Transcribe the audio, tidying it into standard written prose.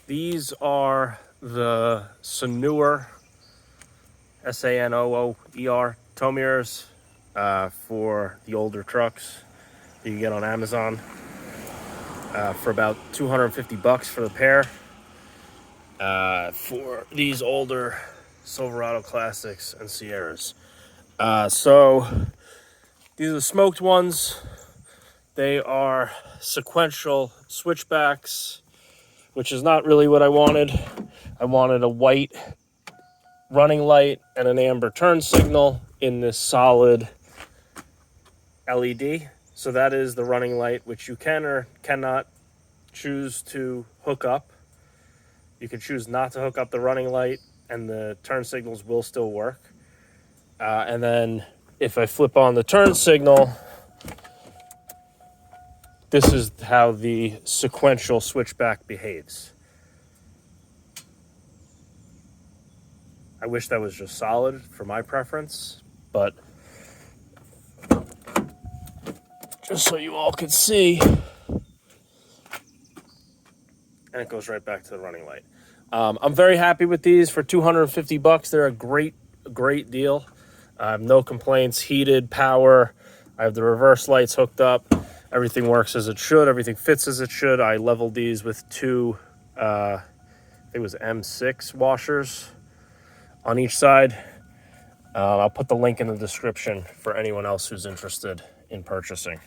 These are the Sanooer, Sanooer tow mirrors for the older trucks that you get on Amazon for about $250 for the pair. For these older Silverado Classics and Sierras. So these are the smoked ones. They are sequential switchbacks, which is not really what I wanted. I wanted a white running light and an amber turn signal in this solid LED. So that is the running light, which you can or cannot choose to hook up. You can choose not to hook up the running light and the turn signals will still work. And then if I flip on the turn signal, this is how the sequential switchback behaves. I wish that was just solid for my preference, but just so you all could see, and it goes right back to the running light. I'm very happy with these for $250. They're a great deal. I have no complaints. Heated, power. I have the reverse lights hooked up. Everything works as it should. Everything fits as it should. I leveled these with two, I think it was M6 washers on each side. I'll put the link in the description for anyone else who's interested in purchasing.